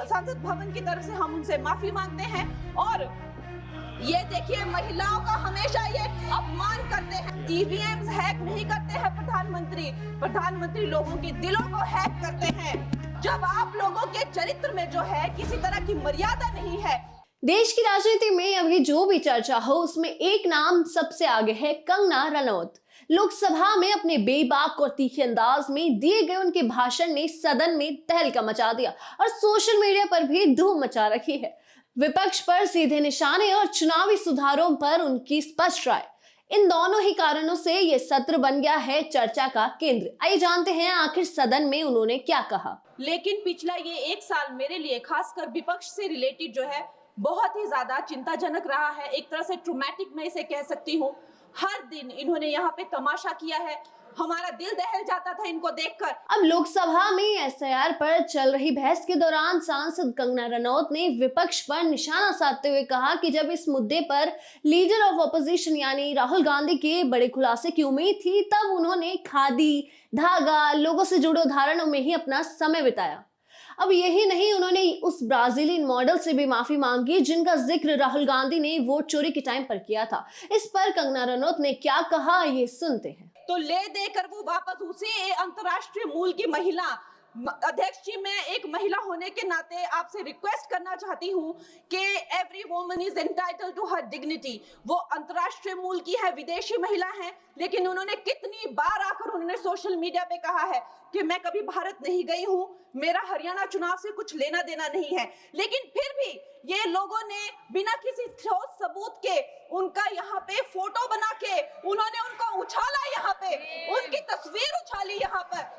संसद भवन की तरफ से हम उनसे माफी मांगते हैं। और ये देखिए, महिलाओं का हमेशा ये अपमान करते हैं। ईवीएम्स हैक नहीं करते हैं प्रधानमंत्री लोगों के दिलों को हैक करते हैं। जब आप लोगों के चरित्र में जो है किसी तरह की मर्यादा नहीं है। देश की राजनीति में अभी जो भी चर्चा हो उसमें एक नाम सबसे आगे है, कंगना रनौत। लोकसभा में अपने बेबाक और तीखे अंदाज में दिए गए उनके भाषण ने सदन में तहलका मचा दिया और सोशल मीडिया पर भी धूम मचा रखी है। विपक्ष पर सीधे निशाने और चुनावी सुधारों पर उनकी स्पष्ट राय, इन दोनों ही कारणों से ये सत्र बन गया है चर्चा का केंद्र। आइए जानते हैं आखिर सदन में उन्होंने क्या कहा। लेकिन पिछला ये एक साल मेरे लिए खासकर विपक्ष से रिलेटेड जो है बहुत ही ज्यादा चिंताजनक रहा है। एक तरह से ट्रॉमेटिक मैं इसे कह सकती हूँ। हर दिन इन्होंने यहाँ पे तमाशा किया है, हमारा दिल दहल जाता था इनको देखकर। अब लोकसभा में एसआईआर पर चल रही बहस के दौरान सांसद कंगना रनौत ने विपक्ष पर निशाना साधते हुए कहा कि जब इस मुद्दे पर लीडर ऑफ ऑपोजिशन यानी राहुल गांधी के बड़े खुलासे की उम्मीद थी, तब उन्होंने खादी, धागा, लोगों से जुड़े उदाहरणों में ही अपना समय बिताया। अब यही नहीं, उन्होंने उस ब्राजीलियन मॉडल से भी माफी मांगी जिनका जिक्र राहुल गांधी ने वोट चोरी के टाइम पर किया था। इस पर कंगना रनौत ने क्या कहा, ये सुनते हैं। तो ले देकर वो वापस उसी अंतर्राष्ट्रीय मूल की महिला अध्यक्ष जी, मैं एक महिला होने के नाते आपसे रिक्वेस्ट करना चाहती हूँ कि every woman is entitled to her dignity. वो अंतर्राष्ट्रीय मूल की है, विदेशी महिला है, लेकिन उन्होंने कितनी बार आकर उन्होंने सोशल मीडिया पे कहा है कि मैं कभी भारत नहीं गई हूँ, मेरा हरियाणा चुनाव से कुछ लेना देना नहीं है। लेकिन फिर भी ये लोगों ने बिना किसी ठोस सबूत के उनका यहाँ पे फोटो बना के उन्होंने उनको उछाला, यहाँ पे उनकी तस्वीर उछाली यहाँ पर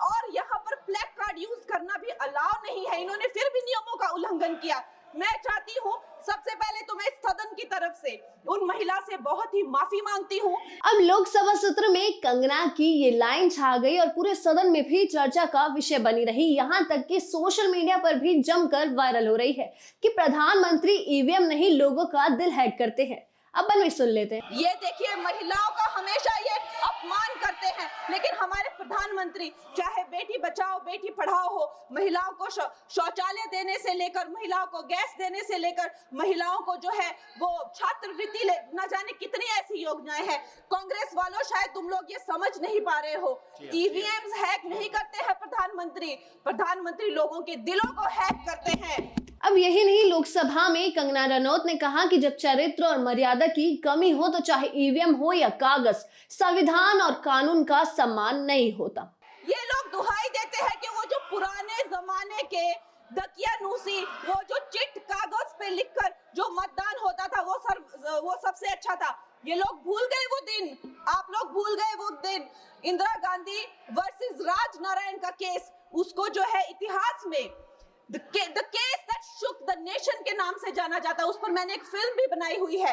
और यहाँ पर प्लेक कार्ड यूज करना भी अलाउ नहीं है। इन्होंने फिर भी नियमों का उल्लंघन किया। मैं चाहती हूँ सबसे पहले तो मैं सदन की तरफ से उन महिला से बहुत ही माफी मांगती हूँ। अब लोकसभा सत्र में कंगना की ये लाइन छा गई और पूरे सदन में भी चर्चा का विषय बनी रही। यहाँ तक कि सोशल मीडिया पर भी जमकर वायरल हो रही है कि प्रधानमंत्री ईवीएम नहीं लोगों का दिल हैक करते हैं। अब बनवी सुन लेते हैं। ये देखिए, महिलाओं का हमेशा ये अपमान करते हैं, लेकिन हमारे प्रधानमंत्री चाहे बेटी बचाओ बेटी पढ़ाओ हो, महिलाओं को शौचालय देने से लेकर, महिलाओं को गैस देने से लेकर, महिलाओं को जो है वो छात्रवृत्ति, न जाने कितनी ऐसी योजनाएं हैं। कांग्रेस वालों, शायद तुम लोग ये समझ नहीं पा रहे हो, ईवीएम्स हैक नहीं करते हैं प्रधानमंत्री लोगों के दिलों को हैक करते हैं। अब यही नहीं, लोकसभा में कंगना रनौत ने कहा कि जब चरित्र और मर्यादा की कमी हो तो चाहे ईवीएम हो या कागज, संविधान और कानून का सम्मान नहीं होता। ये लोग दुहाई देते हैं कि वो जो पुराने जमाने के दकियानूसी, वो जो चिट कागज पे लिखकर जो मतदान होता था वो सबसे अच्छा था। ये लोग भूल गए वो दिन, आप लोग भूल गए वो दिन। इंदिरा गांधी वर्सेस राज नारायण का केस, उसको जो है इतिहास में The case that shook the nation के नाम से जाना जाता है। उस पर मैंने एक फिल्म भी बनाई हुई है।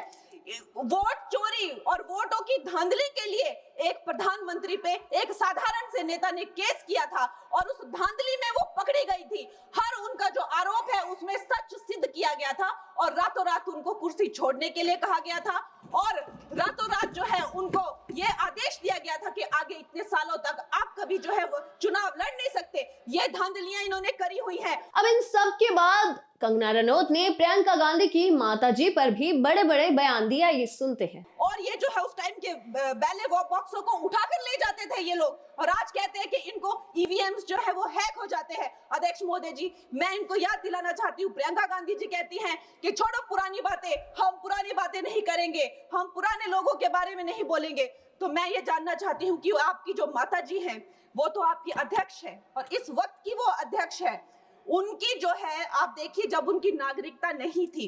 वोट चोरी और वोटों की धांधली के लिए एक प्रधानमंत्री पे एक साधारण से नेता ने केस किया था और उस धांधली में वो पकड़ी गई थी। हर उनका जो आरोप है उसमें सच सिद्ध किया गया था और रातों रात उनको कुर्सी छोड़ने के लिए कहा गया था और रातों रात जो है उनको ये आदेश दिया गया था कि आगे इतने सालों तक आप कभी जो है वो चुनाव लड़ नहीं सकते। ये धांधलियां इन्होंने करी हुई है। अब इन सब के बाद कंगना रनौत ने प्रियंका गांधी की माताजी पर भी बड़े बड़े बयान दिया, ये सुनते हैं। और ये जो है उस टाइम के बैलेट बॉक्सों को उठाकर ले जाते थे ये लोग, और आज कहते हैं कि इनको ईवीएम्स जो है वो हैक हो जाते हैं। अध्यक्ष महोदय जी, मैं इनको याद दिलाना चाहती हूँ, प्रियंका गांधी जी कहती हैं कि छोड़ो पुरानी बातें, हम पुरानी बातें नहीं करेंगे, हम पुराने लोगों के बारे में नहीं बोलेंगे। तो मैं ये जानना चाहती हूँ कि आपकी जो माता जी हैं वो तो आपकी अध्यक्ष है और इस वक्त की वो अध्यक्ष है। उनकी जो है, आप देखिए, जब उनकी नागरिकता नहीं थी,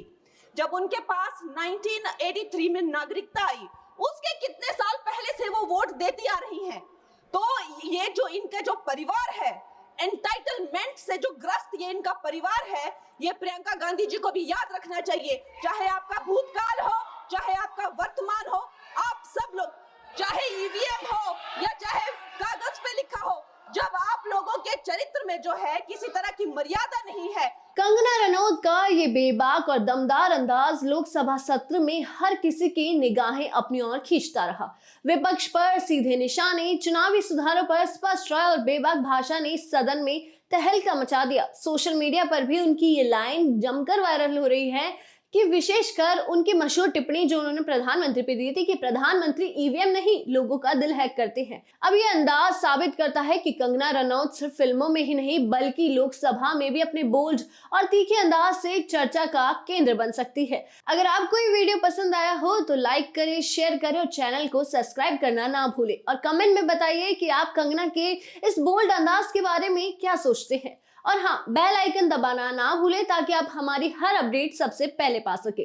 जब उनके पास 1983 में नागरिकता आई, उसके कितने साल पहले से वो वोट देती आ रही हैं। तो ये जो इनका जो परिवार है, एंटाइटलमेंट से जो ग्रस्त ये इनका परिवार है, ये प्रियंका गांधी जी को भी याद रखना चाहिए। चाहे आपका भूतकाल हो, चाहे आपका वर्तमान हो, आप सब लोग, चाहे ईवीएम हो या चाहे कागज पे लिखा हो, जब आप लोगों के चरित्र में जो है किसी तरह की मर्यादा नहीं है। कंगना रनौत का ये बेबाक और दमदार अंदाज लोकसभा सत्र में हर किसी की निगाहें अपनी ओर खींचता रहा। विपक्ष पर सीधे निशाने, चुनावी सुधारों पर स्पष्ट राय और बेबाक भाषा ने सदन में तहलका मचा दिया। सोशल मीडिया पर भी उनकी ये लाइन जमकर वायरल हो रही है कि विशेषकर उनकी मशहूर टिप्पणी जो उन्होंने प्रधानमंत्री पे दी थी कि प्रधानमंत्री ईवीएम नहीं लोगों का दिल हैक करते हैं। अब ये अंदाज साबित करता है कि कंगना रनौत सिर्फ फिल्मों में ही नहीं बल्कि लोकसभा में भी अपने बोल्ड और तीखे अंदाज से चर्चा का केंद्र बन सकती है। अगर आपको ये वीडियो पसंद आया हो तो लाइक करें, शेयर करें और चैनल को सब्सक्राइब करना ना भूलें और कमेंट में बताइए कि आप कंगना के इस बोल्ड अंदाज के बारे में क्या सोचते हैं। और हाँ, बेल आइकन दबाना ना भूलें ताकि आप हमारी हर अपडेट सबसे पहले पा सके।